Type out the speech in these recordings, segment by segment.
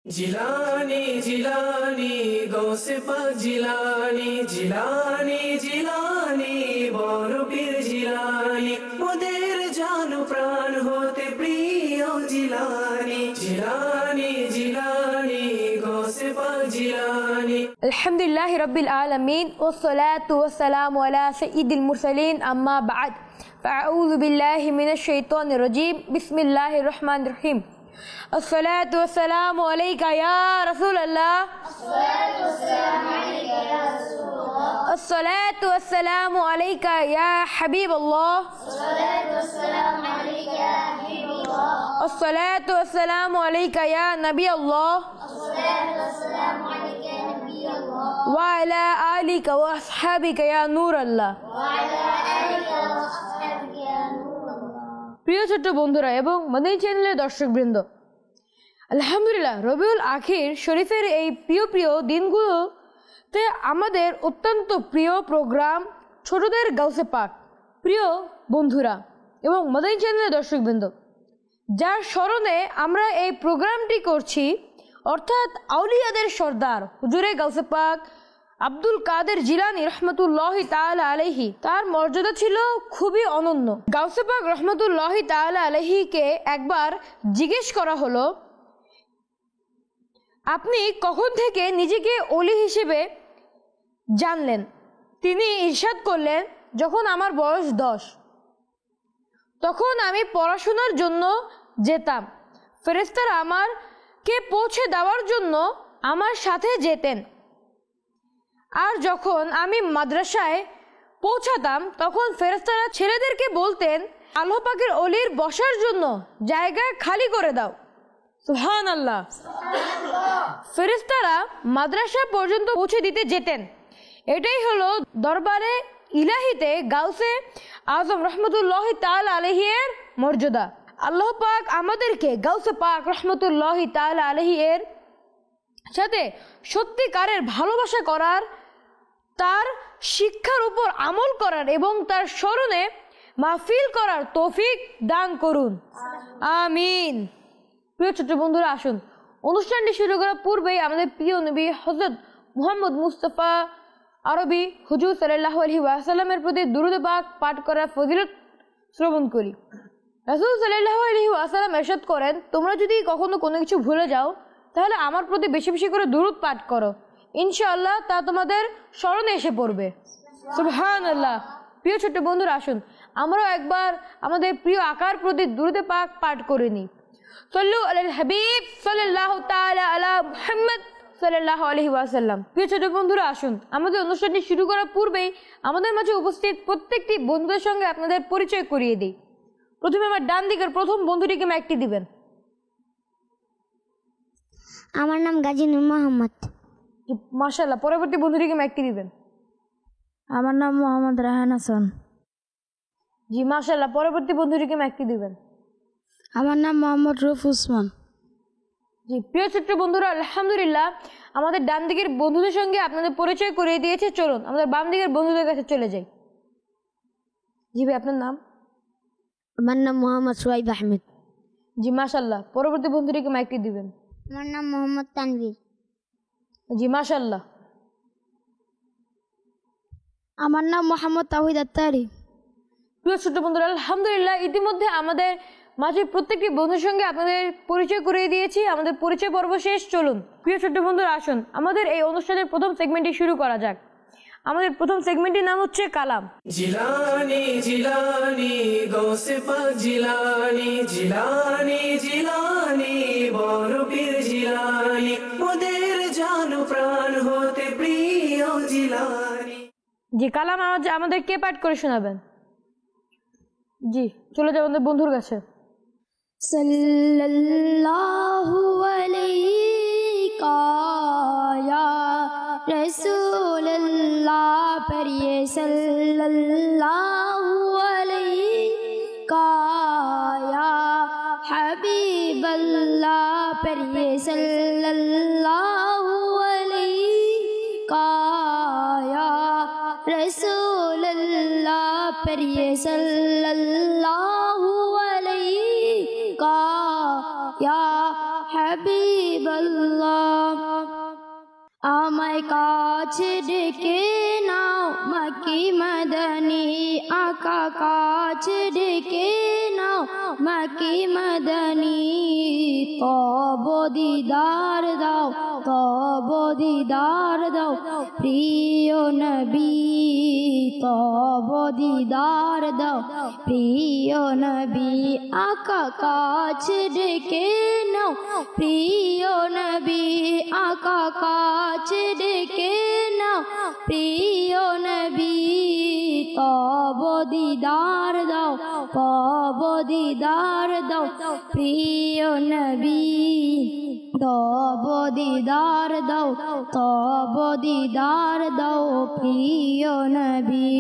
জিলানি জিলানি গৌসে পাক জিলানি জিলানি জিলানি বড় পীর জিলানি মোদের জান প্রাণ হতে প্রিয় জিলানি জিলানি জিলানি গৌসে পাক জিলানি। আলহামদুলিল্লাহি রাব্বিল আলামিন ওয়াসসালাতু ওয়াসসালামু আলা সাইয়্যিদিল মুরসালিন আম্মা বা'দ ফাআউযু বিল্লাহি মিনাশ শাইতানির রাজীম বিসমিল্লাহির রহমানির রহিম। الصلاة والسلام عليك يا رسول الله. الصلاة والسلام عليك يا حبيب الله. الصلاة والسلام عليك يا نبي الله. وعلى آلك وأصحابك يا نور الله. প্রিয় ছোট্ট বন্ধুরা এবং মাদানী চ্যানেলের দর্শকবৃন্দ, আলহামদুলিল্লাহ রবিউল আখির শরীফের এই প্রিয় প্রিয় দিনগুলোতে আমাদের অত্যন্ত প্রিয় প্রোগ্রাম ছোটদের গাউসে পাক। প্রিয় বন্ধুরা এবং মাদানী চ্যানেলের দর্শকবৃন্দ, যার স্মরণে আমরা এই প্রোগ্রামটি করছি, অর্থাৎ আউলিয়াদের সর্দার হুজুরে গাউসে পাক আব্দুল কাদের জিলানী রহমতুল্লাহি তাআলা আলাইহি, তার মর্যাদা ছিল খুবই অনন্য। গাউসে পাক রহমতুল্লাহি তাআলা আলাইহিকে একবার জিজ্ঞেস করা হলো, আপনি কখন থেকে নিজেকে ওলি হিসেবে জানলেন? তিনি ইরশাদ করলেন, যখন আমার বয়স 10। তখন আমি পড়াশোনার জন্য যেতাম, ফেরেশতারা আমাকে পৌঁছে দেওয়ার জন্য আমার সাথে যেতেন। আর যখন আমি মাদ্রাসায় পৌঁছাতাম তখন ফেরেশতারা ছেলেদেরকে বলতেন, আল্লাহ পাকের ওলির বসার জন্য জায়গা খালি করে দাও। সুবহানাল্লাহ। ফেরেশতারা মাদ্রাসা পর্যন্ত পৌঁছে দিতে যেতেন। এটাই হলো দরবারে ইলাহিতে গাউসে আজম রহমতুল্লাহি তাআলা আলাইহি এর মর্যাদা। আল্লাহ পাক আমাদেরকে গাউসে পাক রহমতুল্লাহি তাআলা আলাইহি এর সাথে সত্যিকারের ভালোবাসা করার, তার শিক্ষার উপর আমল করার এবং তার স্মরণে মাহফিল করার তৌফিক দান করুন, আমিন। প্রিয় ছোট্ট বন্ধুরা, আসুন অনুষ্ঠানটি শুরু করার পূর্বেই আমাদের প্রিয় নবী হযরত মুহাম্মদ মুস্তাফা আরবি হুজুর সাল্লাল্লাহু আলাইহি ওয়াসাল্লামের প্রতি দুরূদ পাক পাঠ করার ফজিলত শ্রবণ করি। রাসূল সাল্লাল্লাহু আলাইহি ওয়াসাল্লাম ইরশাদ করেন, তোমরা যদি কখনো কোনো কিছু ভুলে যাও তাহলে আমার প্রতি বেশি বেশি করে দুরূদ পাঠ করো, ইনশাআল্লাহ তা তোমাদের স্মরণে এসে পড়বে। সুবহানাল্লাহ। প্রিয় ছোট্ট বন্ধুরা, আসুন আমরাও একবার আমাদের প্রিয় আকার প্রতি দুরূদে পাক পাঠ করে নিই। সাল্লু আলাল হাবিব সাল্লাল্লাহু তাআলা আলা মুহাম্মদ সাল্লাল্লাহু আলাইহি ওয়াসাল্লাম। প্রিয় ছোট্ট বন্ধুরা, আসুন আমাদের অনুষ্ঠানটি শুরু করার পূর্বেই আমাদের মাঝে উপস্থিত প্রত্যেকটি বন্ধুদের সঙ্গে আপনাদের পরিচয় করিয়ে দিই। প্রথমে আমার ডান দিকের প্রথম বন্ধুটিকে মাইকটি দিবেন। আমার নাম গাজী নূর মোহাম্মদ। মাশাআল্লাহ। পরবর্তী বন্ধুটিকে মাইকটি দিবেন। আমার নাম মোহাম্মদ রায়হান হাসান। জি মাশাআল্লাহ। পরবর্তী বন্ধুটিকে মাইকটি দিবেন। আমার নাম মোহাম্মদ রুফ উসমান। জি প্রিয় ছোট্ট বন্ধুরা, আলহামদুলিল্লাহ আমাদের ডান দিকের বন্ধুদের সঙ্গে আপনাদের পরিচয় করিয়ে দিয়েছে। চলুন আমাদের বাম দিকের বন্ধুদের কাছে চলে যাই। জি ভাই, আপনার নাম? আমার নাম মোহাম্মদ সোহাইব আহমেদ। জি মাশাআল্লাহ। পরবর্তী বন্ধুটিকে মাইকটি দিবেন। আমার নাম মোহাম্মদ তানভীর। জি মাশাআল্লাহ। আমার নাম মোহাম্মদ তাওহীদ আত্তারি। প্রিয় ছোট্ট বন্ধুরা, আলহামদুলিল্লাহ ইতিমধ্যে আমাদের মাঝে প্রত্যেকটি বন্ধুর সঙ্গে আপনাদের পরিচয় করিয়ে দিয়েছি। আমাদের পরিচয় পর্ব শেষ। চলুন প্রিয় ছোট্ট বন্ধুরা, আসুন আমাদের এই অনুষ্ঠানের প্রথম সেগমেন্টটি শুরু করা যাক। আমাদের প্রথম সেগমেন্টের নাম হচ্ছে কালাম। জিলানি জিলানি গৌসে পাক জিলানি জিলানি জিলানি বড় পীর জিলানি মোদের জান প্রাণ হতে প্রিয় জিলানি। জি কালাম আমাদের কে পাঠ করে শোনাবেন? জি চলে যাবেন আমাদের বন্ধুর কাছে। সাল্লাল্লাহু আলাইকা ইয়া রাসূলুল্লাহ, পড়িয়ে সাল্লাল্লাহু আলাইকা ইয়া হাবিবাল্লাহ, পড়িয়ে সাল্লাল্লাহু আলাইকা ইয়া রাসূলুল্লাহ, পড়িয়ে সাল্লাল্লাহু আলাইকা ইয়া হাবিবাল্লাহ। আমায় কাছে ডেকে নাও মক্কি মদনী আকা কাছে ডেকে নাও মক্কি মদনী তব দিদার দাও তব দিদার দাও প্রিয় নবী তব দিদার দাও প্রিয় নবী আকা কাছে ডেকে নাও প্রিয় নবী আকা কাছে ডেকে নাও প্রিয় নবী তব দিদার দাও তব দিদার দাও প্রিয় নবী তব দিদার দাও তব দিদার দাও প্রিয় নবী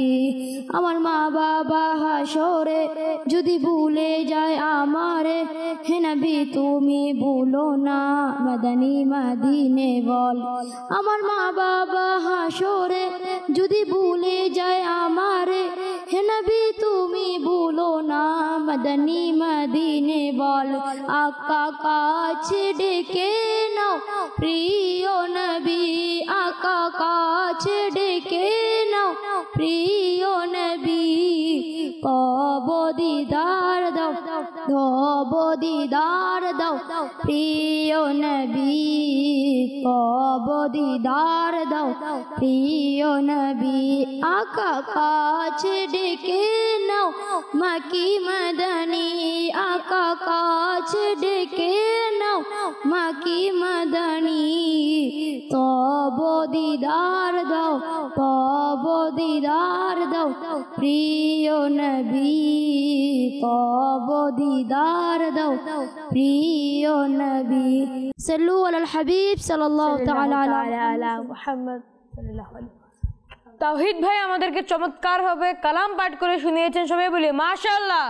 আমার মা বাবা হাসরে যদি ভুলে যায় আমারে হে নবী তুমি ভুলো না মদনী মদিনে বল আমার মা বাবা হাসরে যদি ভুলে যায় আমারে হে নবী তুমি ভুলো না মদনী মদিনে বল আকা কাছে ডেকে নাও প্রিয় নবী আকা কাছে ডেকে নাও প্রিয় নবী তব দিদার দাও তব দিদার দাও প্রিয় নবী তব দিদার দাও প্রিয় নবী আকা কাছে ডেকে নাও মক্কি মদনী আকা কাছে ডেকে নাও মক্কি মদনী তব দিদার দাও তব দিদার দাও প্রিয় নবী তব দিদার দাও প্রিয় নবী সাল্লু আলাল হাবিব সাল্লাল্লাহু তাআলা আলা মুহাম্মদ সাল্লাল্লাহু আলাইহি তাওহীদ ভাই আমাদেরকে চমৎকার ভাবে কালাম পাঠ করে শুনিয়েছেন, সবাই বলি মাশাআল্লাহ।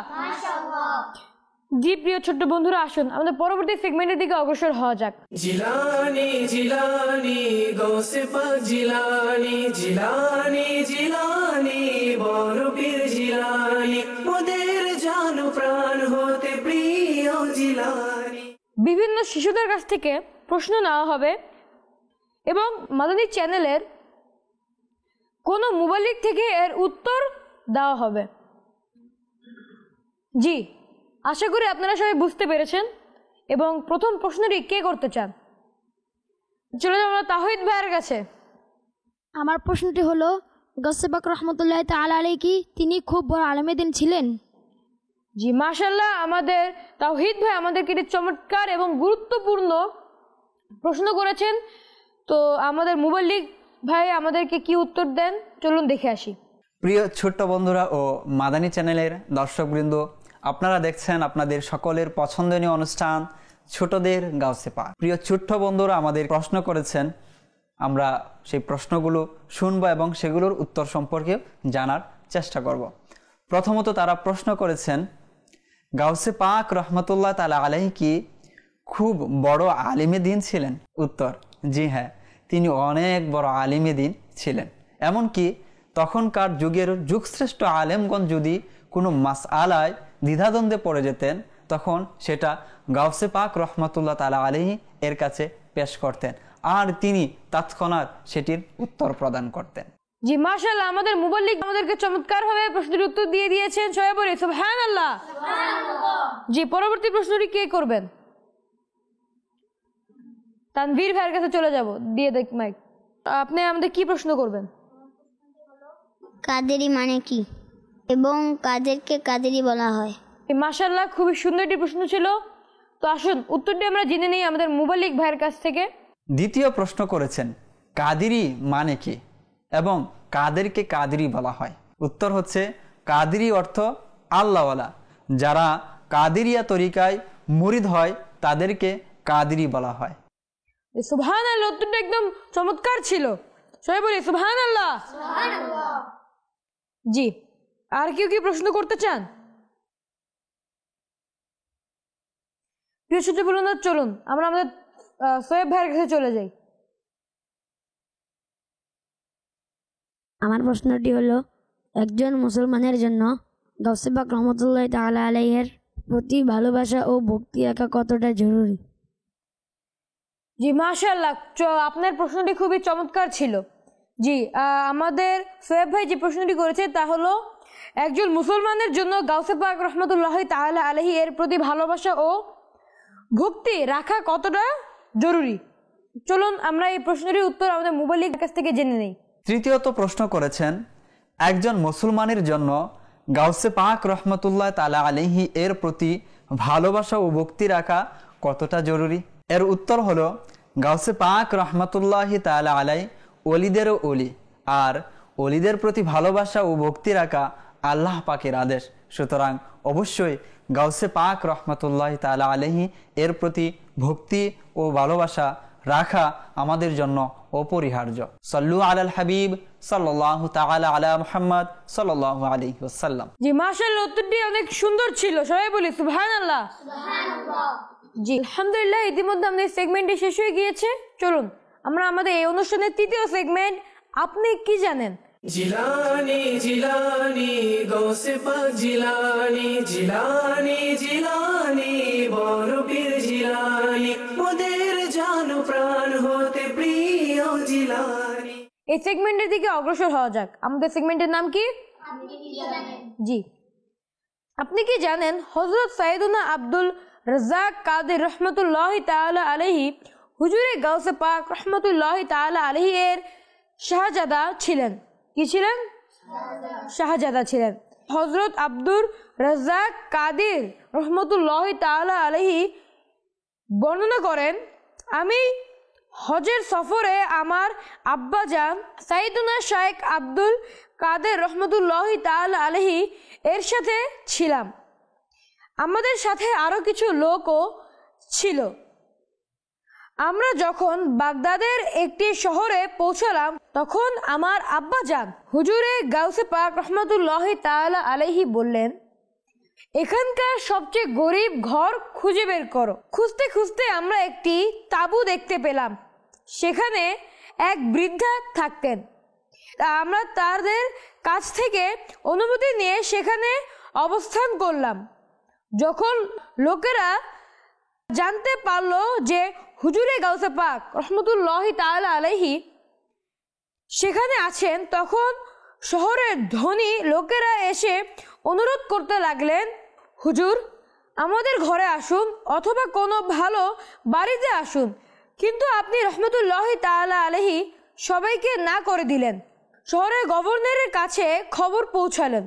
জি প্রিয় ছোট্ট বন্ধুরা, আসুন আমাদের পরবর্তী সেগমেন্টের দিকে অগ্রসর হওয়া যাক। জিলানি জিলানি গৌসে পাক জিলানি জিলানি জিলানি বড় পীর জিলানি মোদের জানো প্রাণ হতে প্রিয় জিলানি। বিভিন্ন শিশুদের কাছ থেকে প্রশ্ন নেওয়া হবে এবং মাদানী চ্যানেলের কোনো মোবাইল থেকে এর উত্তর দেওয়া হবে। জি, আশা করি আপনারা সবাই বুঝতে পেরেছেন। এবং প্রথম প্রশ্নটি কে করতে চান? চলে যাব আমরা তাওহীদ ভাইয়ের কাছে। আমার প্রশ্নটি হলো গৌসে পাক রহমতুল্লাহ তাআলা আলাইহি কি তিনি খুব বড় আলেমে দিন ছিলেন? জি মাশাআল্লাহ, আমাদের তাওহীদ ভাই আমাদেরকে একটি চমৎকার এবং গুরুত্বপূর্ণ প্রশ্ন করেছেন। তো আমাদের মোবাইল ভাই আমাদেরকে কি উত্তর দেন চলুন দেখে আসি। প্রিয় ছোট্ট বন্ধুরা ও মাদানী চ্যানেলের দর্শকবৃন্দ, আপনারা দেখছেন আপনাদের সকলের পছন্দনীয় অনুষ্ঠান ছোটদের গাউসে পাক। প্রিয় ছোট্ট বন্ধুরা আমাদের প্রশ্ন করেছেন, আমরা সেই প্রশ্নগুলো শুনবো এবং সেগুলোর উত্তর সম্পর্কে জানার চেষ্টা করব। প্রথমত তারা প্রশ্ন করেছেন, গাউসে পাক রহমতুল্লাহ তাআলা আলাইহি কি খুব বড় আলিমে দিন ছিলেন? উত্তর, জি হ্যাঁ, তিনি অনেক বড় আলিমে দিন ছিলেন। এমনকি তখনকার যুগের যুগশ্রেষ্ঠ আলেমগণ যদি কোনো মাসআলায় দ্বিধাদ্বন্দ্বে পড়ে যেতেন তখন সেটা গাউসে পাক রহমতুল্লাহ তাআলা আলাইহি এর কাছে পেশ করতেন আর তিনি তৎক্ষণাৎ সেটির উত্তর প্রদান করতেন। জি মাশাআল্লাহ, আমাদের মোবাইল আমাদেরকে চমৎকারভাবে প্রশ্নের উত্তর দিয়ে দিয়েছেন, সবাই বলি সুবহানাল্লাহ। জি, পরবর্তী প্রশ্নটি কে করবেন? তানভীর ভাইয়ের কাছে চলে যাব, দিয়ে দেখ মাইক। আপনি আমাদের কি প্রশ্ন করবেন? কাদেরি মানে কি এবং কাদেরকে কাদেরি বলা হয়? মাশাআল্লাহ, খুবই সুন্দর একটি প্রশ্ন ছিল। তো আসুন উত্তরটি আমরা জেনে নেই আমাদের মোবাইল ভাইয়ের কাছ থেকে। দ্বিতীয় প্রশ্ন করেছেন, কাদেরি মানে কি এবং কাদেরকে কাদেরি বলা হয়? উত্তর হচ্ছে, কাদেরি অর্থ আল্লাহওয়ালা। যারা কাদেরিয়া তরিকায় মুরিদ হয় তাদেরকে কাদেরি বলা হয়। সুবহানাল্লাহ, উত্তরটা একদম চমৎকার ছিল, সবাই বলি সুবহানাল্লাহ। জি, আর কেউ কি প্রশ্ন করতে চান? প্রিয় ছোট বলুন, চলুন আমরা আমাদের সোয়েব ভাইয়ের কাছে চলে যাই। আমার প্রশ্নটি হলো, একজন মুসলমানের জন্য গাউসে পাক রহমতুল্লাহ তাআলা আলাইহির প্রতি ভালোবাসা ও ভক্তি রাখা কতটা জরুরি? জি মাশাআল্লাহ, আপনার প্রশ্নটি খুবই চমৎকার ছিল। জি আমাদের সোয়েব ভাই যে প্রশ্নটি করেছে তা হলো একজন মুসলমানের জন্য গাউসে পাক রহমতুল্লাহ তাআলা আলাইহি এর প্রতি ভালোবাসা ও ভক্তি রাখা কতটা জরুরি। চলুন আমরা এই প্রশ্নটির উত্তর আমাদের মোবাইলের কাছ থেকে জেনে নেই। তৃতীয়ত প্রশ্ন করেছেন একজন মুসলমানের জন্য গাউসে পাক রহমতুল্লাহ তাআলা আলাইহি এর প্রতি ভালোবাসা ও ভক্তি রাখা কতটা জরুরি। এর উত্তর হলো গাউসে পাক রহমতুল্লাহ তাআলা আলাই ওলিদেরও ওলি, আর ওলিদের প্রতি ভালোবাসা ও ভক্তি রাখা আল্লাহ পাকের আদেশ। সুতরাং অবশ্যই গাউসে পাক রহমতুল্লাহ তাআলা আলাইহি এর প্রতি ভক্তি ও ভালোবাসা রাখা আমাদের জন্য অপরিহার্য। সাল্লু আলাল হাবিব সাল্লাল্লাহু তাআলা আলা মুহাম্মদ সাল্লাল্লাহু আলাইহি ওয়াসাল্লাম। জি মাশাআল্লাহ, উত্তরটি অনেক সুন্দর ছিল, সবাই বলি সুবহানাল্লাহ। জি আলহামদুলিল্লাহ, ইতিমধ্যে আমাদের সেগমেন্টটি শেষ হয়ে গিয়েছে। চলুন আমরা আমাদের এই অনুষ্ঠানের তৃতীয় সেগমেন্ট আপনি কি জানেন। জিলানি জিলানি গৌসে পাক জিলানি, জিলানি জিলানি বড় পীর জিলানি, মোদের জান প্রাণ হতে প্রিয় জিলানি। এই সেগমেন্টের দিকে অগ্রসর হওয়া যাক। আমাদের সেগমেন্টের নাম কি? জি আপনি কি জানেন হযরত সাইয়েদুনা আব্দুল রাজ্জাক কাদের রহমতুল্লাহ তাআলা আলাইহি হুজুরে গাউসে পাক রহমতুল্লাহ তাআলা আলাইহি এর শাহজাদা ছিলেন। কি ছিলেন? শাহজাদা ছিলেন। হযরত আব্দুর রাজ্জাক কাদের রহমতুল্লাহ তাআলা আলাইহি বর্ণনা করেন, আমি হজের সফরে আমার আব্বাজান সাইয়েদুনা শাইখ আব্দুল কাদের রহমতুল্লাহ তাআলা আলাইহি এর সাথে ছিলাম। আমাদের সাথে আরো কিছু লোকও ছিল। আমরা যখন বাগদাদের একটি শহরে পৌঁছালাম তখন আমার আব্বাজান হুজুরে গাউসে পাক রহমতুল্লাহ তাআলা আলাইহি বললেন, এখানকার সবচেয়ে গরিব ঘর খুঁজে বের করো। খুঁজতে খুঁজতে আমরা একটি তাঁবু দেখতে পেলাম। সেখানে এক বৃদ্ধা থাকতেন। আমরা তাদের কাছ থেকে অনুমতি নিয়ে সেখানে অবস্থান করলাম। যখন লোকেরা জানতে পারলো যে হুজুরে গাউসে পাক রহমতুল্লাহ তাআলা আলাইহি সেখানে আছেন, তখন শহরের ধনী লোকেরা এসে অনুরোধ করতে লাগলেন, হুজুর আমাদের ঘরে আসুন অথবা কোনো ভালো বাড়িতে আসুন। কিন্তু আপনি রহমতুল্লাহ তাআলা আলাইহি সবাইকে না করে দিলেন। শহরের গভর্নরের কাছে খবর পৌঁছালেন।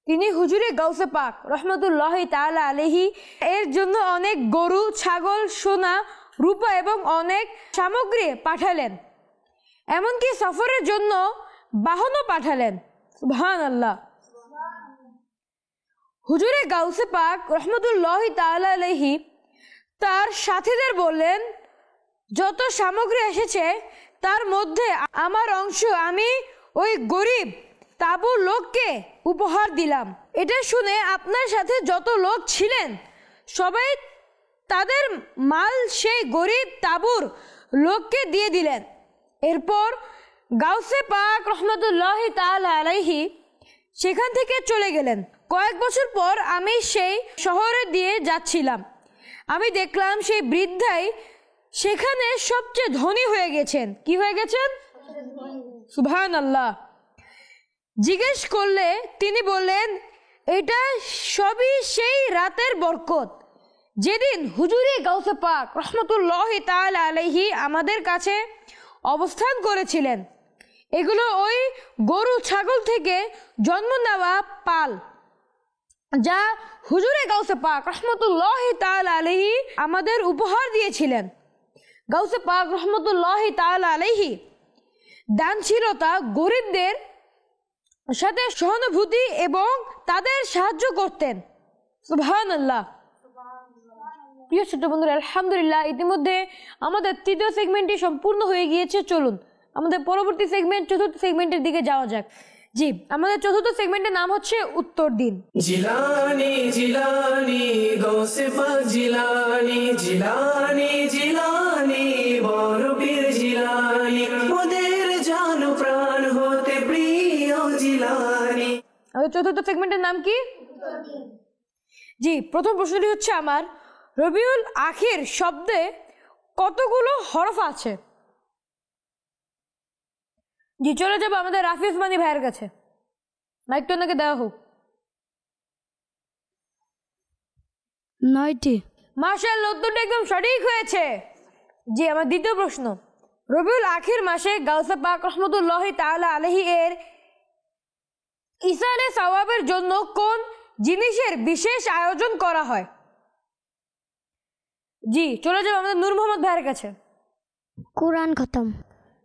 তিনি হুজুরে গাউসে পাক রহমতুল্লাহ তাআলা আলাইহি এর জন্য অনেক গরু, ছাগল, সোনা, রূপা এবং অনেক সামগ্রী পাঠালেন। এমনকি সফরের জন্য বাহনও পাঠালেন। সুবহানাল্লাহ। হুজুরে গাউসে পাক রহমতুল্লাহ তাআলা আলাইহি তার সাথীদের বললেন, যত সামগ্রী এসেছে তার মধ্যে আমার অংশ আমি ওই গরিব তাঁবুর লোককে উপহার দিলাম। এটা শুনে আপনার সাথে যত লোক ছিলেন সবাই তাদের মাল সেই গরিব তাঁবুর লোককে দিয়ে দিলেন। এরপর গাউসে পাক রহমতুল্লাহ তাআলা আলাইহি সেখান থেকে চলে গেলেন। কয়েক বছর পর আমি সেই শহরে দিয়ে যাচ্ছিলাম। আমি দেখলাম সেই বৃদ্ধাই সেখানে সবচেয়ে ধনী হয়ে গেছেন। কি হয়ে গেছেন? সুবহানাল্লাহ। জিজ্ঞেস করলে তিনি বললেন, এটা সবই সেই রাতের বরকত যেদিন হুজুরে গাউসে পাক রহমতুল্লাহ তাআলা আলাইহি আমাদের কাছে অবস্থান করেছিলেন। এগুলো ওই গরু ছাগল থেকে জন্ম নেওয়া পাল যা হুজুরে গাউসে পাক রহমতুল্লাহ তাআলা আলাইহি আমাদের উপহার দিয়েছিলেন। গাউসে পাক রহমতুল্লাহ তাআলা আলাইহি দানশীলতা, গরিবদের সাথে সহানুভূতি এবং তাদের সাহায্য করতেন। সুবহানাল্লাহ। প্রিয় ছোট বন্ধুরা, আলহামদুলিল্লাহ ইতিমধ্যে আমাদের তৃতীয় সেগমেন্টটি সম্পূর্ণ হয়ে গিয়েছে। চলুন আমাদের পরবর্তী সেগমেন্ট চতুর্থ সেগমেন্টের দিকে যাওয়া যাক। জি আমাদের চতুর্থ সেগমেন্টের নাম হচ্ছে উত্তর দিন। জিলানি জিলানি গৌসে পাক জিলানি, জিলানি জিলানি বড় পীর জিলানি, মোদের জান প্রাণ হতে প্রিয় জিলানি। আমাদের চতুর্থ সেগমেন্টের নাম কি? জি প্রথম প্রশ্নটি হচ্ছে আমার, রবিউল আখির শব্দে কতগুলো হরফ আছে? জি, চলে যাবো আমাদের রাফি উসমানী ভাইয়ের কাছে। মাইকটা ওনাকে দেওয়া হোক। 9টি। মাশাআল্লাহ, উত্তরটা একদম সঠিক হয়েছে। জি, আমার দ্বিতীয় প্রশ্ন, রবিউল আখির মাসে গাউসে পাক রহমতুল্লাহ তাআলা আলাইহি এর ইসালে সওয়াবের জন্য কোন জিনিসের বিশেষ আয়োজন করা হয়? জি, চলে যাবো আমাদের নূর মোহাম্মদ ভাইয়ের কাছে। কোরআন খতম।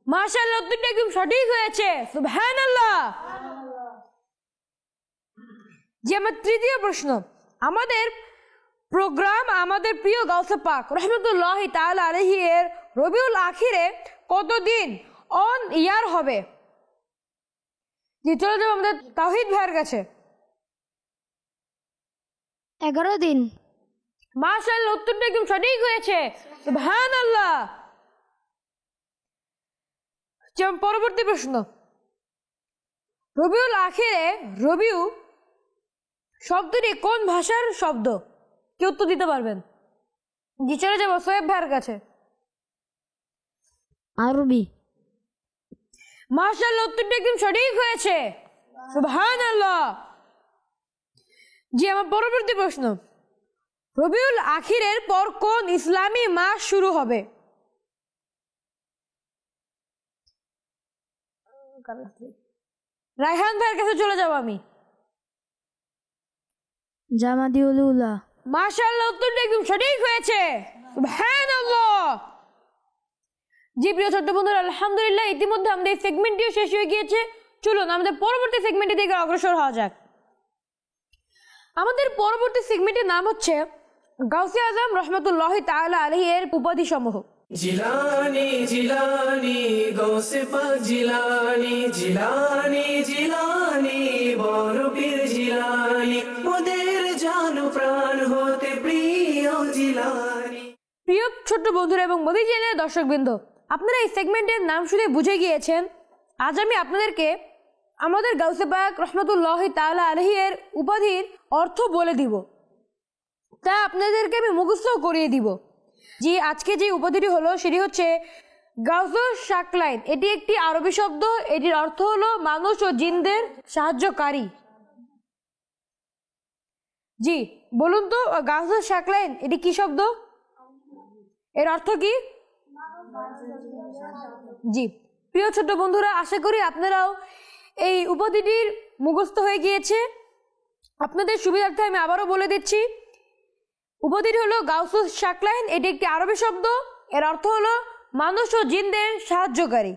মাশাআল্লাহ, উত্তরটা একদম সঠিক হয়েছে। সুবহানাল্লাহ। জি, আমার তৃতীয় প্রশ্ন, আমাদের প্রোগ্রাম আমাদের প্রিয় গাউসে পাক রহমতুল্লাহ তাআলা আলাইহি এর রবিউল আখিরে কতদিন অন ইয়ার হবে? জি, চলে যাবো আমাদের তাওহীদ ভাইয়ের কাছে। 11 দিন। মাশাআল্লাহ, উত্তরটা একদম সঠিক হয়েছে। সুবহানাল্লাহ। পরবর্তী প্রশ্ন, রবিউল আখিরে রবিউ শব্দটি কোন ভাষার শব্দ? কি উত্তর দিতে পারবেন? জি, চলে যাবো সোয়েব ভাইয়ের কাছে। আরবি। মাশাআল্লাহ, উত্তরটা একদম সঠিক হয়েছে। সুবহানাল্লাহ। জি, আমার পরবর্তী প্রশ্ন, রবিউল আখিরের পর কোন ইসলামী মাস শুরু হবে? রায়হান ভাইয়ের কাছে চলে যাব আমি। জামাদিউল উলা। মাশাআল্লাহ, উত্তরটা একদম সঠিক হয়েছে। সুবহানাল্লাহ। জি, প্রিয় ছোট্ট বন্ধুরা, আলহামদুলিল্লাহ ইতিমধ্যে আমাদের এই সেগমেন্টটিও শেষ হয়ে গিয়েছে। চলুন আমাদের পরবর্তী সেগমেন্টের দিকে অগ্রসর হওয়া যাক। আমাদের পরবর্তী সেগমেন্টের নাম হচ্ছে গাউসে আজম রহমতুল্লাহ তাআলা আলাইহি এর উপাধি সমূহ। জিলানি জিলানি গৌসে পাক জিলানি, জিলানি জিলানি বড় পীর জিলানি, মোদের জান প্রাণ হতে প্রিয় জিলানি। প্রিয় ছোট্ট বন্ধুরা এবং মোদি চ্যানেলের দর্শকবৃন্দ, আপনারা এই সেগমেন্টের নাম শুনে বুঝে গিয়েছেন। আজ আমি আপনাদেরকে আমাদের গাউসে পাক রহমতুল্লাহ তাআলা আলাইহি এর উপাধির অর্থ বলে দিব, তা আপনাদেরকে আমি মুখস্থ করিয়ে দিব। জি, আজকে যে উপাধিটি হলো সেটি হচ্ছে গাউসুস শাকলাইন। এটি একটি আরবি শব্দ। এটির অর্থ হলো মানুষ ও জিনদের সাহায্যকারী। জি, বলুন তো গাউসুস শাকলাইন এটি কি শব্দ? এর অর্থ কি? জি, প্রিয় ছোট বন্ধুরা, আশা করি আপনারাও এই উপাধিটির মুখস্থ হয়ে গিয়েছে। আপনাদের সুবিধার্থে আমি আবারও বলে দিচ্ছি, উপাধিটি হলো গাউসুস শাকলাইন। এটি একটি আরবি শব্দ। এর অর্থ হলো মানুষ ও জিনদের সাহায্যকারী।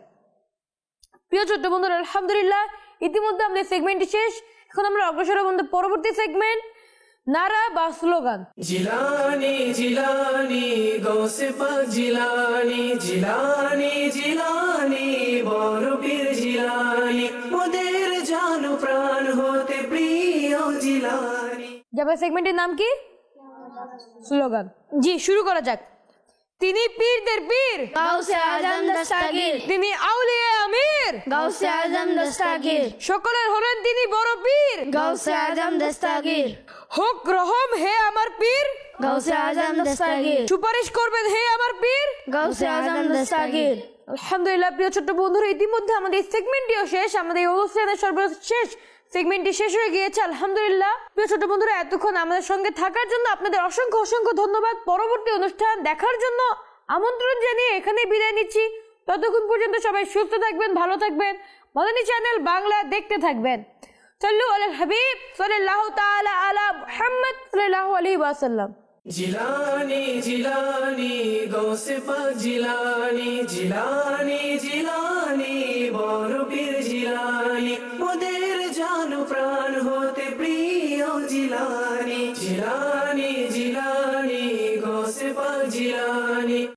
প্রিয় ছোট্ট বন্ধুরা, আলহামদুলিল্লাহ ইতিমধ্যে আমাদের সেগমেন্টটি শেষ। এখন আমরা অগ্রসর হব পরবর্তী সেগমেন্ট, নারা বা স্লোগান। জিলানি জিলানি গৌসে পাক জিলানি, জিলানি জিলানি বড় পীর জিলানি, মোদের জান প্রাণ হতে প্রিয় জিলানি। যাবে সেগমেন্টের নাম কি? স্লোগান। জি, শুরু করা যাক। তিনি পীরদের পীর গাউসে আজম দস্তগীর। তিনি আউলিয়া আমির গাউসে আজম দস্তগীর। সকলের হলেন তিনি বড় পীর গাউসে আজম দস্তগীর। হোক রহম হে আমার পীর গাউসে আজম দস্তগীর। সুপারিশ করবেন হে আমার পীর গাউসে আজম দস্তগীর। আলহামদুলিল্লাহ প্রিয় ছোট্ট বন্ধুরা, ইতিমধ্যে আমাদের সেগমেন্টটিও শেষ। আমাদের এই অনুষ্ঠানের সর্বশেষ সেগমেন্টটি শেষ হয়ে গিয়েছে। আলহামদুলিল্লাহ প্রিয় ছোট বন্ধুরা, এতক্ষণ আমাদের সঙ্গে থাকার জন্য আপনাদের অসংখ্য অসংখ্য ধন্যবাদ। পরবর্তী অনুষ্ঠান দেখার জন্য আমন্ত্রণ জানিয়ে এখানেই বিদায় নিচ্ছি। ততক্ষণ পর্যন্ত সবাই সুস্থ থাকবেন, ভালো থাকবেন, মাদানী চ্যানেল বাংলা দেখতে থাকবেন। সাল্লু আলাল হাবিব সাল্লাল্লাহু তাআলা আলা মুহাম্মদ সাল্লাল্লাহু আলাইহি ওয়াসাল্লাম। জিলানি জিলানি গৌসে পাক জিলানি, জিলানি জিলানি বড় পীর জিলানি, মোদের জান প্রাণ হতে প্রিয় জিলানি, জিলানি।